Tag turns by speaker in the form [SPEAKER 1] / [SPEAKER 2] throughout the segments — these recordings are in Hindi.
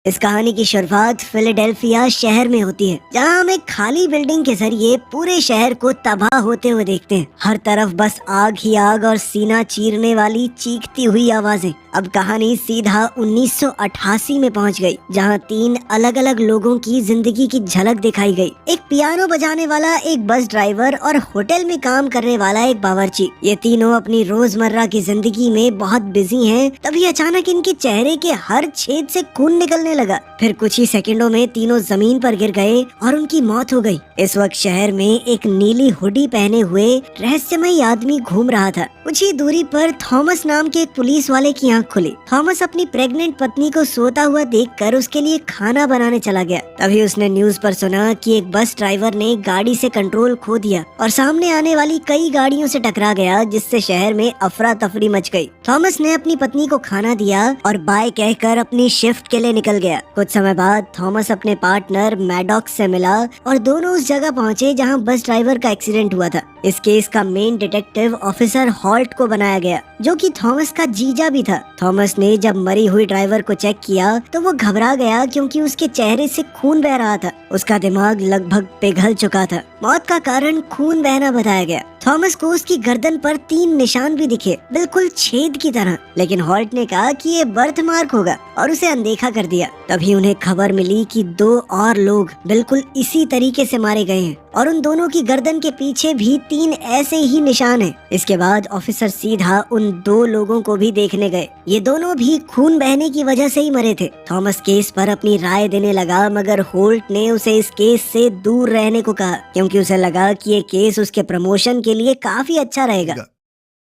[SPEAKER 1] इस कहानी की शुरुआत फिलाडेल्फिया शहर में होती है, जहां हम एक खाली बिल्डिंग के जरिए पूरे शहर को तबाह होते हुए देखते हैं। हर तरफ बस आग ही आग और सीना चीरने वाली चीखती हुई आवाजें। अब कहानी सीधा 1988 में पहुंच गई, जहां 3 अलग अलग लोगों की जिंदगी की झलक दिखाई गई। एक पियानो बजाने वाला, एक बस ड्राइवर और होटल में काम करने वाला एक बावर्ची। ये तीनों अपनी रोजमर्रा की जिंदगी में बहुत बिजी हैं। तभी अचानक इनके चेहरे के हर छेद से खून निकलने लगा। फिर कुछ ही सेकंडों में तीनों जमीन पर गिर गए और उनकी मौत हो गई। इस वक्त शहर में एक नीली हुडी पहने हुए रहस्यमयी आदमी घूम रहा था। कुछ ही दूरी पर थॉमस नाम के एक पुलिस वाले की आंख खुली। थॉमस अपनी प्रेग्नेंट पत्नी को सोता हुआ देखकर उसके लिए खाना बनाने चला गया। तभी उसने न्यूज पर सुना कि एक बस ड्राइवर ने गाड़ी से कंट्रोल खो दिया और सामने आने वाली कई गाड़ियों से टकरा गया, जिससे शहर में अफरा तफरी मच गई। थॉमस ने अपनी पत्नी को खाना दिया और बाय कहकर अपनी शिफ्ट के लिए निकल गया। कुछ समय बाद थॉमस अपने पार्टनर मैडॉक्स से मिला और दोनों उस जगह पहुंचे जहां बस ड्राइवर का एक्सीडेंट हुआ था। इस केस का मेन डिटेक्टिव ऑफिसर हॉल्ट को बनाया गया, जो कि थॉमस का जीजा भी था। थॉमस ने जब मरी हुई ड्राइवर को चेक किया तो वो घबरा गया, क्योंकि उसके चेहरे से खून बह रहा था। उसका दिमाग लगभग पिघल चुका था। मौत का कारण खून बहना बताया गया। थॉमस को उसकी गर्दन पर 3 निशान भी दिखे, बिल्कुल छेद की तरह, लेकिन हॉल्ट ने कहा कि ये बर्थ मार्क होगा और उसे अनदेखा कर दिया। तभी उन्हें खबर मिली कि 2 और लोग बिल्कुल इसी तरीके से मारे गए हैं और उन दोनों की गर्दन के पीछे भी 3 ऐसे ही निशान हैं। इसके बाद ऑफिसर सीधा उन 2 लोगों को भी देखने गए। ये दोनों भी खून बहने की वजह से ही मरे थे। थॉमस केस पर अपनी राय देने लगा, मगर होल्ट ने उसे इस केस से दूर रहने को कहा, क्योंकि उसे लगा कि ये केस उसके प्रमोशन के लिए काफी अच्छा रहेगा।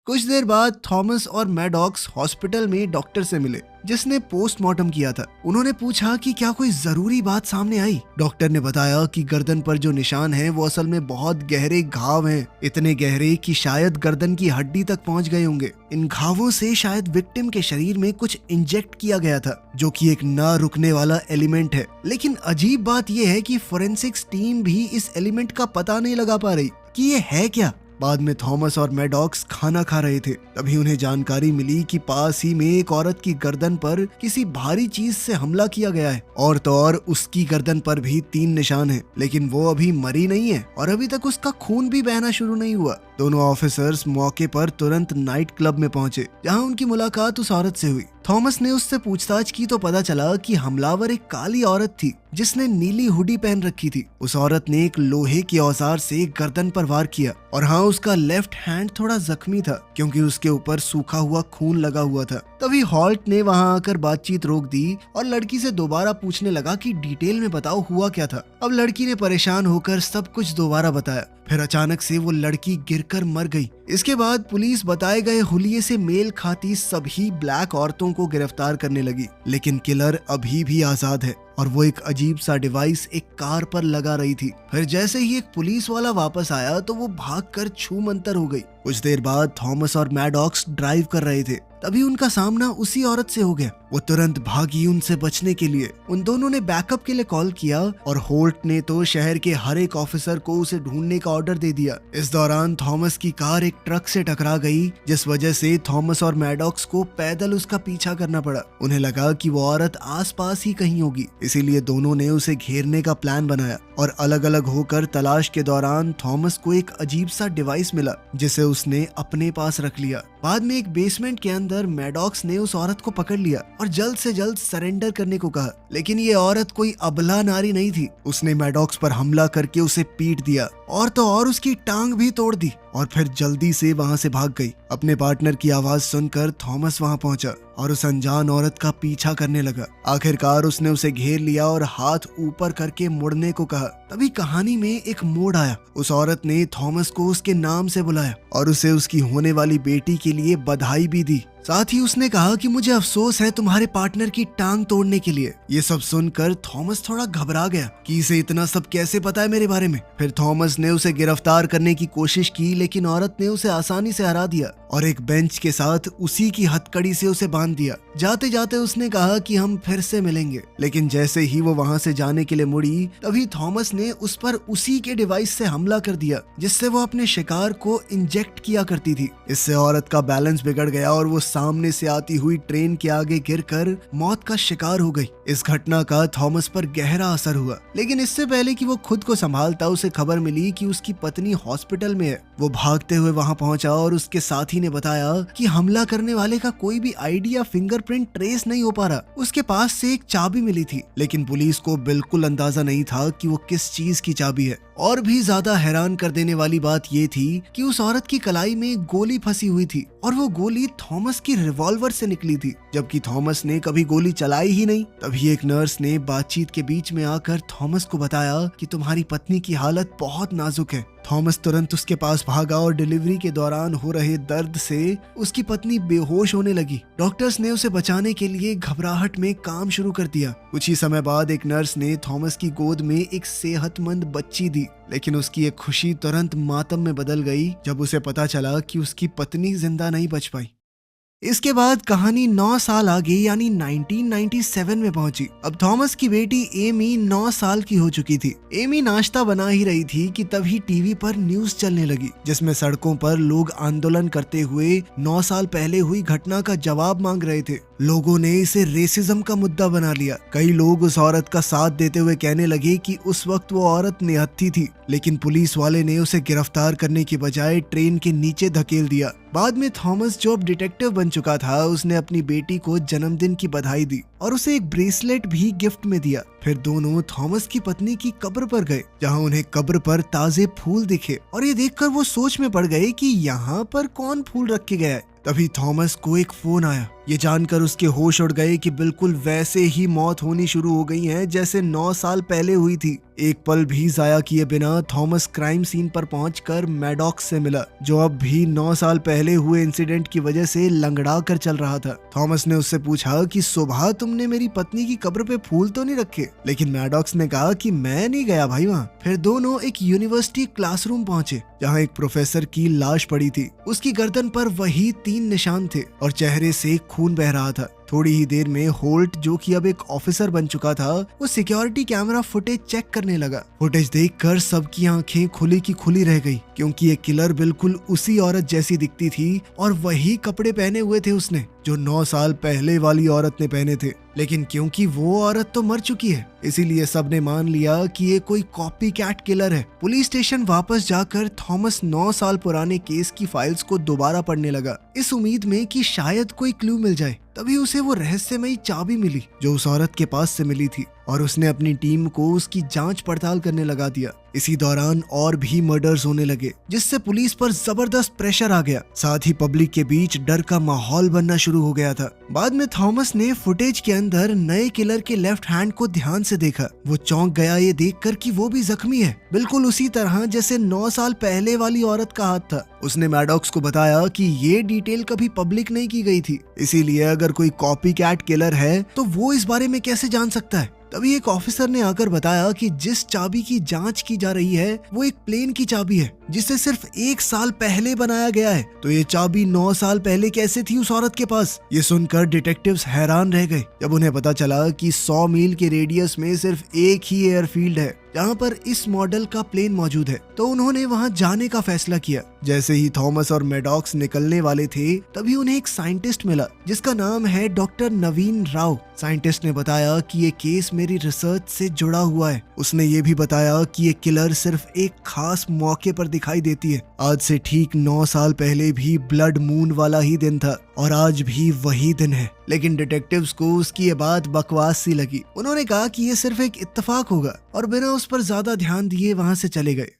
[SPEAKER 2] कुछ देर बाद थॉमस और मैडॉक्स हॉस्पिटल में डॉक्टर से मिले, जिसने पोस्टमार्टम किया था। उन्होंने पूछा कि क्या कोई जरूरी बात सामने आई। डॉक्टर ने बताया कि गर्दन पर जो निशान हैं वो असल में बहुत गहरे घाव हैं, इतने गहरे कि शायद गर्दन की हड्डी तक पहुंच गए होंगे। इन घावों से शायद विक्टिम के शरीर में कुछ इंजेक्ट किया गया था, जो कि एक ना रुकने वाला एलिमेंट है। लेकिन अजीब बात यह है कि फोरेंसिक्स टीम भी इस एलिमेंट का पता नहीं लगा पा रही कि ये है क्या। बाद में थॉमस और मैडॉक्स खाना खा रहे थे, तभी उन्हें जानकारी मिली कि पास ही में एक औरत की गर्दन पर किसी भारी चीज से हमला किया गया है, और तो और उसकी गर्दन पर भी 3 निशान हैं, लेकिन वो अभी मरी नहीं है और अभी तक उसका खून भी बहना शुरू नहीं हुआ। दोनों ऑफिसर्स मौके पर तुरंत नाइट क्लब में पहुंचे, जहां उनकी मुलाकात उस औरत से हुई। थॉमस ने उससे पूछताछ की तो पता चला कि हमलावर एक काली औरत थी, जिसने नीली हुडी पहन रखी थी। उस औरत ने एक लोहे के औजार से गर्दन पर वार किया, और हाँ, उसका लेफ्ट हैंड थोड़ा जख्मी था, क्योंकि उसके ऊपर सूखा हुआ खून लगा हुआ था। तभी हॉल्ट ने वहां आकर बातचीत रोक दी और लड़की से दोबारा पूछने लगा कि डिटेल में बताओ हुआ क्या था। अब लड़की ने परेशान होकर सब कुछ दोबारा बताया। फिर अचानक से वो लड़की गिरकर मर गई। इसके बाद पुलिस बताए गए हुलिये से मेल खाती सभी ब्लैक औरतों को गिरफ्तार करने लगी, लेकिन किलर अभी भी आजाद है और वो एक अजीब सा डिवाइस एक कार पर लगा रही थी। फिर जैसे ही एक पुलिस वाला वापस आया तो वो भागकर छूमंतर हो गई। कुछ देर बाद थॉमस और मैडॉक्स ड्राइव कर रहे थे, तभी उनका सामना उसी औरत से हो गया। वो तुरंत भागी उनसे बचने के लिए। उन दोनों ने बैकअप के लिए कॉल किया और होल्ट ने तो शहर के हर एक ऑफिसर को उसे ढूंढने का ऑर्डर दे दिया। इस दौरान थॉमस की कार एक ट्रक से टकरा गई, जिस वजह से थॉमस और मैडॉक्स को पैदल उसका पीछा करना पड़ा। उन्हें लगा कि वो औरत आसपास ही कहीं होगी, इसीलिए दोनों ने उसे घेरने का प्लान बनाया और अलग अलग होकर तलाश के दौरान थॉमस को एक अजीब सा डिवाइस मिला, जिसे उसने अपने पास रख लिया। बाद में एक बेसमेंट के अंदर मैडॉक्स ने उस औरत को पकड़ लिया और जल्द से जल्द सरेंडर करने को कहा, लेकिन ये औरत कोई अबला नारी नहीं थी। उसने मैडॉक्स पर हमला करके उसे पीट दिया और तो और उसकी टांग भी तोड़ दी और फिर जल्दी से वहां से भाग गई। अपने पार्टनर की आवाज सुनकर थॉमस वहां पहुंचा और उस अनजान औरत का पीछा करने लगा। आखिरकार उसने उसे घेर लिया और हाथ ऊपर करके मुड़ने को कहा। तभी कहानी में एक मोड़ आया। उस औरत ने थॉमस को उसके नाम से बुलाया और उसे उसकी होने वाली बेटी के लिए बधाई भी दी। साथ ही उसने कहा कि मुझे अफसोस है तुम्हारे पार्टनर की टांग तोड़ने के लिए। ये सब सुनकर थॉमस थोड़ा घबरा गया कि इसे इतना सब कैसे पता है मेरे बारे में। फिर थॉमस ने उसे गिरफ्तार करने की कोशिश की, लेकिन औरत ने उसे आसानी से हरा दिया और एक बेंच के साथ उसी की हथकड़ी से उसे बांध दिया। जाते जाते उसने कहा कि हम फिर से मिलेंगे, लेकिन जैसे ही वो वहां से जाने के लिए मुड़ी, तभी थॉमस ने उस पर उसी के डिवाइस से हमला कर दिया, जिससे वो अपने शिकार को इंजेक्ट किया करती थी। इससे औरत का बैलेंस बिगड़ गया और वो सामने से आती हुई ट्रेन के आगे गिरकर मौत का शिकार हो गई। इस घटना का थॉमस पर गहरा असर हुआ, लेकिन इससे पहले कि वो खुद को संभालता उसे खबर मिली कि उसकी पत्नी हॉस्पिटल में है। वो भागते हुए वहां पहुंचा और उसके साथी ने बताया कि हमला करने वाले का कोई भी आईडी या फिंगरप्रिंट ट्रेस नहीं हो पा रहा। उसके पास से एक चाबी मिली थी, लेकिन पुलिस को बिल्कुल अंदाजा नहीं था कि वो किस चीज की चाबी है। और भी ज्यादा हैरान कर देने वाली बात ये थी कि उस औरत की कलाई में गोली फंसी हुई थी और वो गोली थॉमस की रिवॉल्वर से निकली थी, जबकि थॉमस ने कभी गोली चलाई ही नहीं। तभी एक नर्स ने बातचीत के बीच में आकर थॉमस को बताया कि तुम्हारी पत्नी की हालत बहुत नाजुक है। थॉमस तुरंत उसके पास भागा और डिलीवरी के दौरान हो रहे दर्द से उसकी पत्नी बेहोश होने लगी। डॉक्टर्स ने उसे बचाने के लिए घबराहट में काम शुरू कर दिया। कुछ ही समय बाद एक नर्स ने थॉमस की गोद में एक सेहतमंद बच्ची दी, लेकिन उसकी एक खुशी तुरंत मातम में बदल गई जब उसे पता चला कि उसकी पत्नी जिंदा नहीं बच पाई। इसके बाद कहानी 9 साल आगे यानी 1997 में पहुंची। अब थॉमस की बेटी एमी 9 साल की हो चुकी थी। एमी नाश्ता बना ही रही थी कि तभी टीवी पर न्यूज चलने लगी, जिसमें सड़कों पर लोग आंदोलन करते हुए 9 साल पहले हुई घटना का जवाब मांग रहे थे। लोगों ने इसे रेसिज्म का मुद्दा बना लिया। कई लोग उस औरत का साथ देते हुए कहने लगे कि उस वक्त वो औरत निहत्थी थी, लेकिन पुलिस वाले ने उसे गिरफ्तार करने की बजाय ट्रेन के नीचे धकेल दिया। बाद में थॉमस, जो अब डिटेक्टिव बन चुका था, उसने अपनी बेटी को जन्मदिन की बधाई दी और उसे एक ब्रेसलेट भी गिफ्ट में दिया। फिर दोनों थॉमस की पत्नी की कब्र पर गए, जहां उन्हें कब्र पर ताजे फूल दिखे और ये देखकर वो सोच में पड़ गए कि यहाँ पर कौन फूल रख के गया है। तभी थॉमस को एक फोन आया। ये जानकर उसके होश उड़ गए कि बिल्कुल वैसे ही मौत होनी शुरू हो गई है जैसे 9 साल पहले हुई थी। एक पल भी जाया किए बिना थॉमस क्राइम सीन पर पहुंचकर मैडॉक्स से मिला, जो अब भी 9 साल पहले हुए इंसिडेंट की वजह से लंगड़ा कर चल रहा था। थॉमस ने उससे पूछा कि सुबह तुमने मेरी पत्नी की कब्र पे फूल तो नहीं रखे, लेकिन मैडॉक्स ने कहा कि मैं नहीं गया भाई वहाँ। फिर दोनों एक यूनिवर्सिटी क्लासरूम पहुंचे, जहाँ एक प्रोफेसर की लाश पड़ी थी। उसकी गर्दन पर वही 3 निशान थे और चेहरे से खून बह रहा था। थोड़ी ही देर में होल्ट, जो कि अब एक ऑफिसर बन चुका था, वो सिक्योरिटी कैमरा फुटेज चेक करने लगा। फुटेज देखकर सबकी आंखें खुली की खुली रह गई, क्योंकि ये किलर बिल्कुल उसी औरत जैसी दिखती थी और वही कपड़े पहने हुए थे उसने, जो 9 साल पहले वाली औरत ने पहने थे। लेकिन क्योंकि वो औरत तो मर चुकी है, इसीलिए सबने मान लिया कि ये कोई कॉपी कैट किलर है। पुलिस स्टेशन वापस जाकर थॉमस 9 साल पुराने केस की फाइल्स को दोबारा पढ़ने लगा, इस उम्मीद में कि शायद कोई क्लू मिल जाए। तभी उसे वो रहस्यमयी चाबी मिली जो उस औरत के पास से मिली थी, और उसने अपनी टीम को उसकी जांच पड़ताल करने लगा दिया। इसी दौरान और भी मर्डर्स होने लगे, जिससे पुलिस पर जबरदस्त प्रेशर आ गया। साथ ही पब्लिक के बीच डर का माहौल बनना शुरू हो गया था। बाद में थॉमस ने फुटेज के अंदर नए किलर के लेफ्ट हैंड को ध्यान से देखा। वो चौंक गया ये देखकर कि वो भी जख्मी है, बिल्कुल उसी तरह जैसे 9 साल पहले वाली औरत का हाथ था। उसने मैडॉक्स को बताया कि ये डिटेल कभी पब्लिक नहीं की गई थी, इसीलिए अगर कोई कॉपी कैट किलर है तो वो इस बारे में कैसे जान सकता है। तभी एक ऑफिसर ने आकर बताया कि जिस चाबी की जांच की जा रही है वो एक प्लेन की चाबी है, जिसे सिर्फ 1 साल पहले बनाया गया है। तो ये चाबी 9 साल पहले कैसे थी उस औरत के पास? ये सुनकर डिटेक्टिव्स हैरान रह गए जब उन्हें पता चला कि 100 मील के रेडियस में सिर्फ एक ही एयरफील्ड है जहाँ पर इस मॉडल का प्लेन मौजूद है। तो उन्होंने वहाँ जाने का फैसला किया। जैसे ही थॉमस और मैडॉक्स निकलने वाले थे, तभी उन्हें एक साइंटिस्ट मिला जिसका नाम है डॉक्टर नवीन राव। साइंटिस्ट ने बताया कि ये केस मेरी रिसर्च से जुड़ा हुआ है। उसने ये भी बताया कि ये किलर सिर्फ एक खास मौके पर दिखाई देती है। आज से ठीक 9 साल पहले भी ब्लड मून वाला ही दिन था और आज भी वही दिन है। लेकिन डिटेक्टिव्स को उसकी ये बात बकवास सी लगी। उन्होंने कहा कि ये सिर्फ एक इत्तेफाक होगा और बिना उस पर ज्यादा ध्यान दिए वहां से चले गए।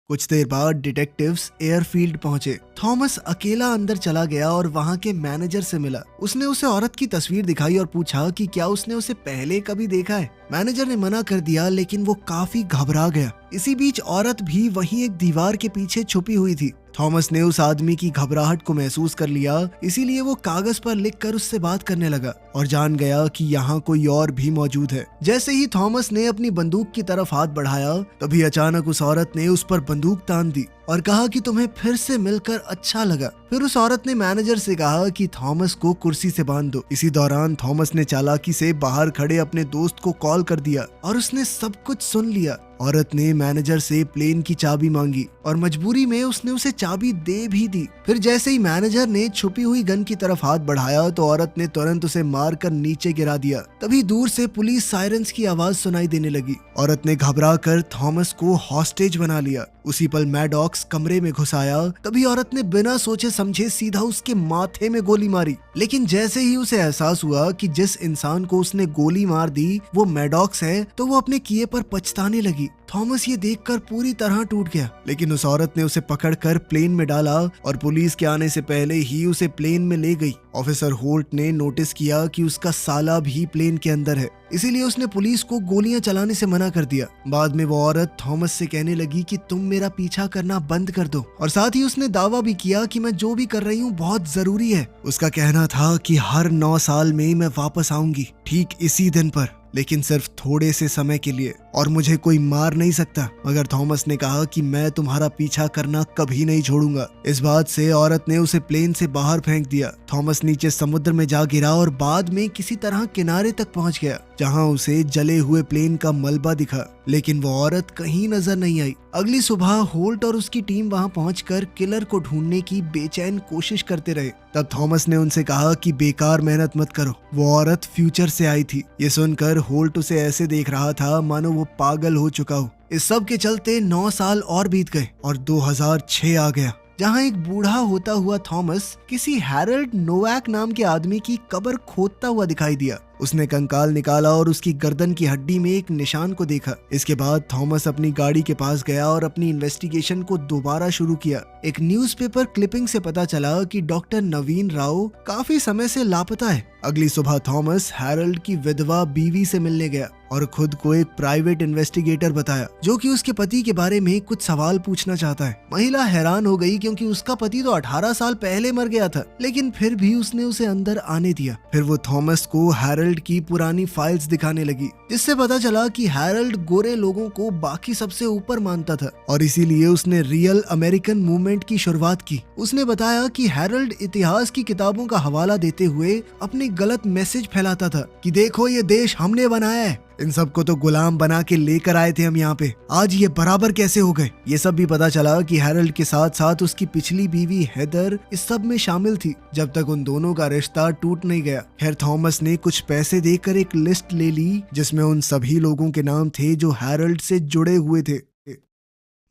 [SPEAKER 2] कुछ देर बाद डिटेक्टिव्स एयरफील्ड पहुंचे। थॉमस अकेला अंदर चला गया और वहां के मैनेजर से मिला। उसने उसे औरत की तस्वीर दिखाई और पूछा कि क्या उसने उसे पहले कभी देखा है। मैनेजर ने मना कर दिया, लेकिन वो काफी घबरा गया। इसी बीच औरत भी वहीं एक दीवार के पीछे छुपी हुई थी। थॉमस ने उस आदमी की घबराहट को महसूस कर लिया, इसीलिए वो कागज पर लिखकर उससे बात करने लगा और जान गया कि यहाँ कोई और भी मौजूद है। जैसे ही थॉमस ने अपनी बंदूक की तरफ हाथ बढ़ाया, तभी अचानक उस औरत ने उस पर बंदूक तान दी और कहा कि तुम्हें फिर से मिलकर अच्छा लगा। फिर उस औरत ने मैनेजर से कहा कि थॉमस को कुर्सी से बांध दो। इसी दौरान थॉमस ने चालाकी से बाहर खड़े अपने दोस्त को कॉल कर दिया और उसने सब कुछ सुन लिया। औरत ने मैनेजर से प्लेन की चाबी मांगी और मजबूरी में उसने उसे चाबी दे भी दी। फिर जैसे ही मैनेजर ने छुपी हुई गन की तरफ हाथ बढ़ाया तो औरत ने तुरंत उसे मारकर नीचे गिरा दिया। तभी दूर से पुलिस सायरन्स की आवाज सुनाई देने लगी। औरत ने घबरा कर थॉमस को हॉस्टेज बना लिया। उसी पल मैडॉक्स कमरे में घुस आया। तभी औरत ने बिना सोचे समझे सीधा उसके माथे में गोली मारी। लेकिन जैसे ही उसे एहसास हुआ कि जिस इंसान को उसने गोली मार दी वो मैडॉक्स है, तो वो अपने किए पर पछताने लगी। थॉमस ये देखकर पूरी तरह टूट गया, लेकिन उस औरत ने उसे पकड़कर प्लेन में डाला और पुलिस के आने से पहले ही उसे प्लेन में ले गई। ऑफिसर होल्ट ने नोटिस किया कि उसका साला भी प्लेन के अंदर है, इसीलिए उसने पुलिस को गोलियां चलाने से मना कर दिया। बाद में वो औरत थॉमस से कहने लगी कि तुम मेरा पीछा करना बंद कर दो, और साथ ही उसने दावा भी किया कि मैं जो भी कर रही हूँ बहुत जरूरी है। उसका कहना था कि हर 9 साल में मैं वापस आऊंगी, ठीक इसी दिन पर, लेकिन सिर्फ थोड़े से समय के लिए, और मुझे कोई मार नहीं सकता। मगर थॉमस ने कहा कि मैं तुम्हारा पीछा करना कभी नहीं छोड़ूंगा। इस बात से औरत ने उसे प्लेन से बाहर फेंक दिया। थॉमस नीचे समुद्र में जा गिरा और बाद में किसी तरह किनारे तक पहुंच गया, जहां उसे जले हुए प्लेन का मलबा दिखा, लेकिन वो औरत कहीं नजर नहीं आई। अगली सुबह होल्ट और उसकी टीम वहां पहुंचकर किलर को ढूंढने की बेचैन कोशिश करते रहे। तब थॉमस ने उनसे कहा कि बेकार मेहनत मत करो, वो औरत फ्यूचर से आई थी। ये सुनकर होल्ट उसे ऐसे देख रहा था मानो वो पागल हो चुका हो। इस सब के चलते 9 साल और बीत गए और 2006 आ गया, जहां एक बूढ़ा होता हुआ थॉमस किसी हैरल्ड नोवैक नाम के आदमी की कब्र खोदता हुआ दिखाई दिया। उसने कंकाल निकाला और उसकी गर्दन की हड्डी में एक निशान को देखा। इसके बाद थॉमस अपनी गाड़ी के पास गया और अपनी इन्वेस्टिगेशन को दोबारा शुरू किया। एक न्यूज़पेपर क्लिपिंग से पता चला कि डॉक्टर नवीन राव काफी समय से लापता है। अगली सुबह थॉमस हैरल्ड की विधवा बीवी से मिलने गया और खुद को एक प्राइवेट इन्वेस्टिगेटर बताया, जो कि उसके पति के बारे में कुछ सवाल पूछना चाहता है। महिला हैरान हो गई क्योंकि उसका पति तो 18 साल पहले मर गया था, लेकिन फिर भी उसने उसे अंदर आने दिया। फिर वो थॉमस को हैरल्ड की पुरानी फाइल्स दिखाने लगी, जिससे पता चला कि हैरल्ड गोरे लोगों को बाकी सबसे ऊपर मानता था और इसीलिए उसने रियल अमेरिकन मूवमेंट की शुरुआत की। उसने बताया कि हैरल्ड इतिहास की किताबों का हवाला देते हुए अपनी गलत मैसेज फैलाता था कि देखो ये देश हमने बनाया है, इन सबको तो गुलाम बना के लेकर आए थे हम यहाँ पे, आज ये बराबर कैसे हो गए। ये सब भी पता चला कि हैरल्ड के साथ साथ उसकी पिछली बीवी हेदर इस सब में शामिल थी, जब तक उन दोनों का रिश्ता टूट नहीं गया। खैर थॉमस ने कुछ पैसे देकर एक लिस्ट ले ली जिसमें उन सभी लोगों के नाम थे जो हैरल्ड से जुड़े हुए थे।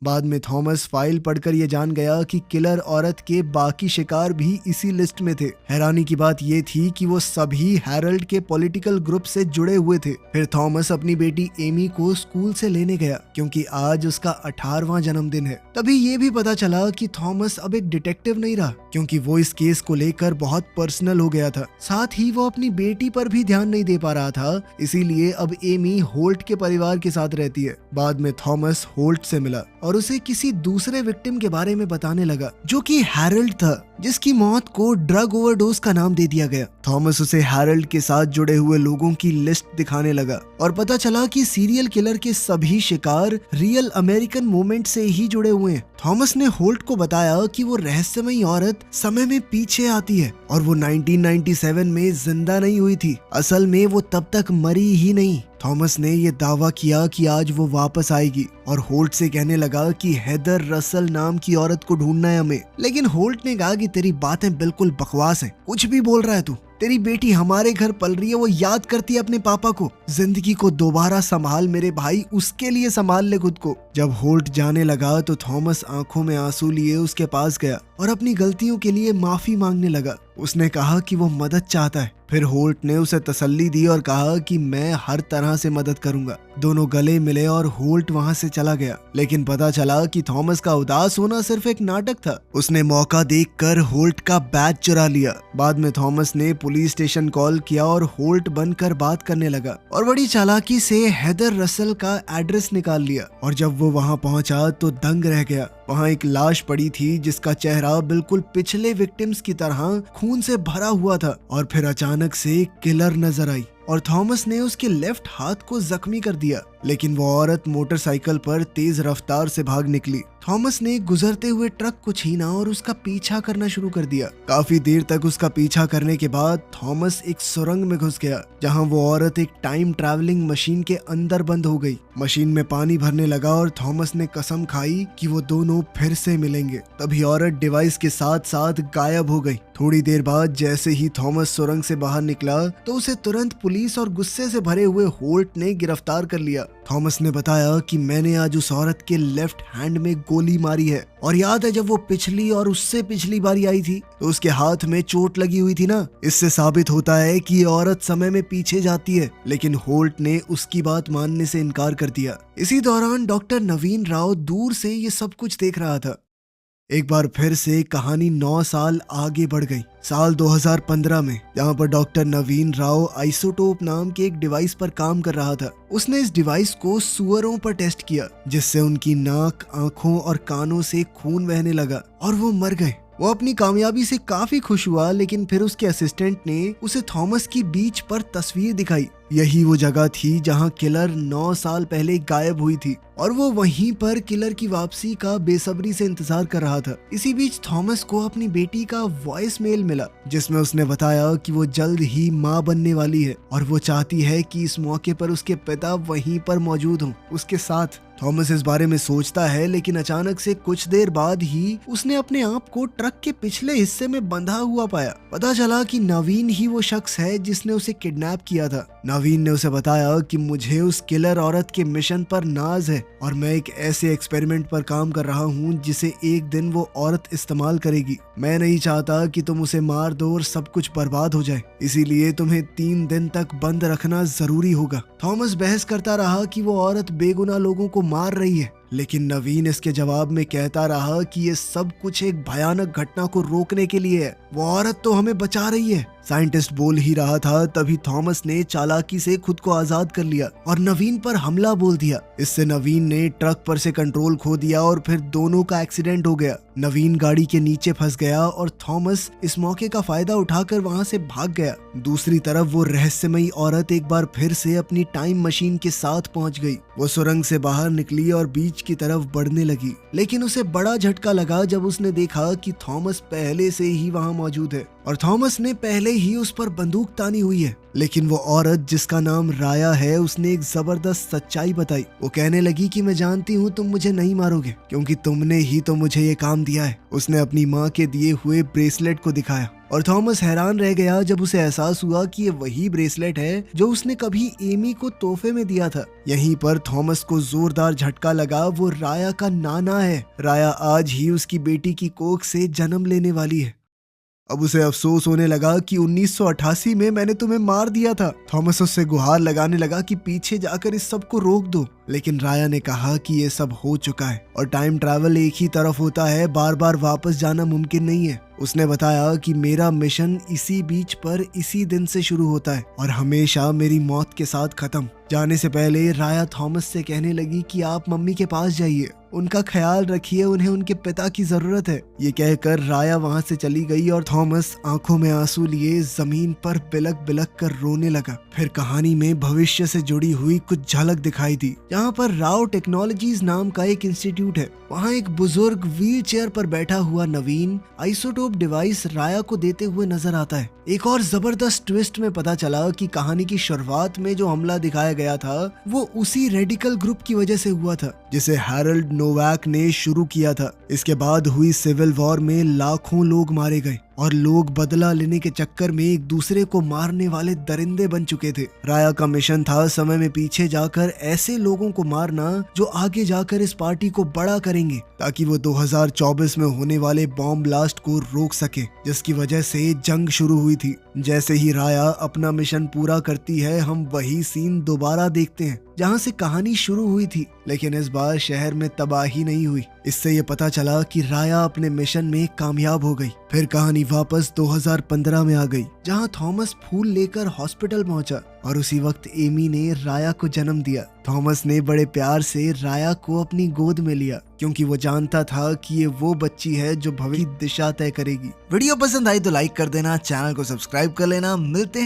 [SPEAKER 2] बाद में थॉमस फाइल पढ़कर ये जान गया कि किलर औरत के बाकी शिकार भी इसी लिस्ट में थे। हैरानी की बात ये थी कि वो सभी हैरल्ड के पॉलिटिकल ग्रुप से जुड़े हुए थे। फिर थॉमस अपनी बेटी एमी को स्कूल से लेने गया क्योंकि आज उसका 18वां जन्मदिन है। तभी ये भी पता चला कि थॉमस अब एक डिटेक्टिव नहीं रहा, क्योंकि वो इस केस को लेकर बहुत पर्सनल हो गया था। साथ ही वो अपनी बेटी पर भी ध्यान नहीं दे पा रहा था, इसीलिए अब एमी होल्ट के परिवार के साथ रहती है। बाद में थॉमस होल्ट से मिला और उसे किसी दूसरे विक्टिम के बारे में बताने लगा, जो कि हैरल्ड था, जिसकी मौत को ड्रग ओवरडोज का नाम दे दिया गया। थॉमस उसे हैरल्ड के साथ जुड़े हुए लोगों की लिस्ट दिखाने लगा और पता चला कि सीरियल किलर के सभी शिकार रियल अमेरिकन मूवमेंट से ही जुड़े हुए हैं। थॉमस ने होल्ट को बताया कि वो रहस्यमयी औरत समय में पीछे आती है और वो 1997 में जिंदा नहीं हुई थी। असल में वो तब तक मरी ही नहीं। थॉमस ने ये दावा किया कि आज वो वापस आएगी और होल्ट से कहने लगा कि हेदर रसल नाम की औरत को ढूंढना है हमें। लेकिन होल्ट ने कहा कि तेरी बातें बिल्कुल बकवास हैं, कुछ भी बोल रहा है तू। तेरी बेटी हमारे घर पल रही है, वो याद करती है अपने पापा को। जिंदगी को दोबारा संभाल मेरे भाई, उसके लिए संभाल ले खुद को। जब होल्ट जाने लगा तो थॉमस आंखों में आंसू लिए उसके पास गया और अपनी गलतियों के लिए माफी मांगने लगा। उसने कहा कि वो मदद चाहता है। फिर होल्ट ने उसे तसल्ली दी और कहा कि मैं हर तरह से मदद करूंगा। दोनों गले मिले और होल्ट वहां से चला गया। लेकिन पता चला कि थॉमस का उदास होना सिर्फ एक नाटक था। उसने मौका देखकर होल्ट का बैज चुरा लिया। बाद में थॉमस ने पुलिस स्टेशन कॉल किया और होल्ट बनकर बात करने लगा और बड़ी चालाकी से हेदर रसल का एड्रेस निकाल लिया। और जब वो वहां पहुंचा तो दंग रह गया। वहां एक लाश पड़ी थी जिसका चेहरा बिल्कुल पिछले विक्टिम्स की तरह खून से भरा हुआ था। और फिर अचानक से किलर नजर आई और थॉमस ने उसके लेफ्ट हाथ को जख्मी कर दिया। लेकिन वो औरत मोटरसाइकिल पर तेज रफ्तार से भाग निकली। थॉमस ने गुजरते हुए ट्रक को छीना और उसका पीछा करना शुरू कर दिया। काफी देर तक उसका पीछा करने के बाद थॉमस एक सुरंग में घुस गया, जहां वो औरत एक टाइम ट्रैवलिंग मशीन के अंदर बंद हो गई। मशीन में पानी भरने लगा और थॉमस ने कसम खाई कि वो दोनों फिर से मिलेंगे। तभी औरत डिवाइस के साथ साथ गायब हो गई। थोड़ी देर बाद जैसे ही थॉमस सुरंग से बाहर निकला तो उसे तुरंत पुलिस और गुस्से से भरे हुए होल्ट ने गिरफ्तार कर लिया। थॉमस ने बताया कि मैंने आज उस औरत के लेफ्ट हैंड में गोली मारी है, और याद है जब वो पिछली और उससे पिछली बारी आई थी तो उसके हाथ में चोट लगी हुई थी ना। इससे साबित होता है कि ये औरत समय में पीछे जाती है, लेकिन होल्ट ने उसकी बात मानने से इनकार कर दिया। इसी दौरान डॉक्टर नवीन राव दूर से ये सब कुछ देख रहा था। एक बार फिर से कहानी 9 साल आगे बढ़ गई, साल 2015 में, जहाँ पर डॉक्टर नवीन राव आइसोटोप नाम के एक डिवाइस पर काम कर रहा था। उसने इस डिवाइस को सुअरों पर टेस्ट किया, जिससे उनकी नाक, आंखों और कानों से खून बहने लगा और वो मर गए। वो अपनी कामयाबी से काफी खुश हुआ, लेकिन फिर उसके असिस्टेंट ने उसे थॉमस की बीच पर तस्वीर दिखाई। यही वो जगह थी जहां किलर 9 साल पहले गायब हुई थी, और वो वहीं पर किलर की वापसी का बेसब्री से इंतजार कर रहा था। इसी बीच थॉमस को अपनी बेटी का वॉइस मेल मिला, जिसमें उसने बताया कि वो जल्द ही माँ बनने वाली है और वो चाहती है कि इस मौके पर उसके पिता वहीं पर मौजूद हों उसके साथ। थॉमस इस बारे में सोचता है, लेकिन अचानक से कुछ देर बाद ही उसने अपने आप को ट्रक के पिछले हिस्से में बंधा हुआ पाया। पता चला कि नवीन ही वो शख्स है जिसने उसे किडनैप किया था। नवीन ने उसे बताया कि मुझे उस किलर औरत के मिशन पर नाज है और मैं एक ऐसे एक्सपेरिमेंट पर काम कर रहा हूँ जिसे एक दिन वो औरत इस्तेमाल करेगी। मैं नहीं चाहता कि तुम उसे मार दो और सब कुछ बर्बाद हो जाए, इसीलिए तुम्हें 3 दिन तक बंद रखना जरूरी होगा। थॉमस बहस करता रहा कि वो औरत बेगुनाह लोगों को मार रही है, लेकिन नवीन इसके जवाब में कहता रहा कि ये सब कुछ एक भयानक घटना को रोकने के लिए है। वो औरत तो हमें बचा रही है। साइंटिस्ट बोल ही रहा था, तभी थॉमस ने चालाकी से खुद को आजाद कर लिया और नवीन पर हमला बोल दिया। इससे नवीन ने ट्रक पर से कंट्रोल खो दिया और फिर दोनों का एक्सीडेंट हो गया। नवीन गाड़ी के नीचे फंस गया और थॉमस इस मौके का फायदा उठाकर वहां से भाग गया। दूसरी तरफ वो रहस्यमयी औरत एक बार फिर से अपनी टाइम मशीन के साथ पहुंच गई। वो सुरंग से बाहर निकली और बीच की तरफ बढ़ने लगी, लेकिन उसे बड़ा झटका लगा जब उसने देखा कि थॉमस पहले से ही वहां मौजूद है और थॉमस ने पहले ही उस पर बंदूक तानी हुई है। लेकिन वो औरत जिसका नाम राया है, उसने एक जबरदस्त सच्चाई बताई। वो कहने लगी कि मैं जानती हूँ तुम मुझे नहीं मारोगे, क्योंकि तुमने ही तो मुझे ये काम दिया है। उसने अपनी माँ के दिए हुए ब्रेसलेट को दिखाया और थॉमस हैरान रह गया जब उसे एहसास हुआ कि ये वही ब्रेसलेट है जो उसने कभी एमी को तोहफे में दिया था। यहीं पर थॉमस को जोरदार झटका लगा। वो राया का नाना है। राया आज ही उसकी बेटी की कोख से जन्म लेने वाली है। अब उसे अफसोस होने लगा कि 1988 में मैंने तुम्हें मार दिया था। थॉमस उससे गुहार लगाने लगा कि पीछे जाकर इस सब को रोक दो, लेकिन राया ने कहा कि ये सब हो चुका है और टाइम ट्रैवल एक ही तरफ होता है, बार बार वापस जाना मुमकिन नहीं है। उसने बताया कि मेरा मिशन इसी बीच पर इसी दिन से शुरू होता है और हमेशा मेरी मौत के साथ खत्म। जाने से पहले राया थॉमस से कहने लगी कि आप मम्मी के पास जाइए, उनका ख्याल रखिए, उन्हें उनके पिता की जरूरत है। ये कहकर राया वहां से चली गई और थॉमस आंखों में आंसू लिए जमीन पर बिलक बिलक कर रोने लगा। फिर कहानी में भविष्य से जुड़ी हुई कुछ झलक दिखाई दी, जहाँ पर राव टेक्नोलॉजीज नाम का एक इंस्टीट्यूट है। वहाँ एक बुजुर्ग व्हील चेयर पर बैठा हुआ नवीन आइसोटोप डिवाइस राया को देते हुए नजर आता है। एक और जबरदस्त ट्विस्ट में पता चला कि कहानी की शुरुआत में जो हमला दिखाया गया था वो उसी रेडिकल ग्रुप की वजह से हुआ था जिसे हैरोल्ड नोवाक ने शुरू किया था। इसके बाद हुई सिविल वॉर में लाखों लोग मारे गए और लोग बदला लेने के चक्कर में एक दूसरे को मारने वाले दरिंदे बन चुके थे। राया का मिशन था समय में पीछे जाकर ऐसे लोगों को मारना जो आगे जाकर इस पार्टी को बड़ा करेंगे, ताकि वो 2024 में होने वाले बॉम्ब ब्लास्ट को रोक सके, जिसकी वजह से जंग शुरू हुई थी। जैसे ही राया अपना मिशन पूरा करती है, हम वही सीन दोबारा देखते हैं जहाँ से कहानी शुरू हुई थी, लेकिन इस बार शहर में तबाही नहीं हुई। इससे ये पता चला कि राया अपने मिशन में कामयाब हो गई। फिर कहानी वापस 2015 में आ गई, जहाँ थॉमस फूल लेकर हॉस्पिटल पहुंचा और उसी वक्त एमी ने राया को जन्म दिया। थॉमस ने बड़े प्यार से राया को अपनी गोद में लिया, क्योंकि वो जानता था कि ये वो बच्ची है जो भविष्य की दिशा तय करेगी। वीडियो पसंद आई तो लाइक कर देना, चैनल को सब्सक्राइब कर लेना। मिलते हैं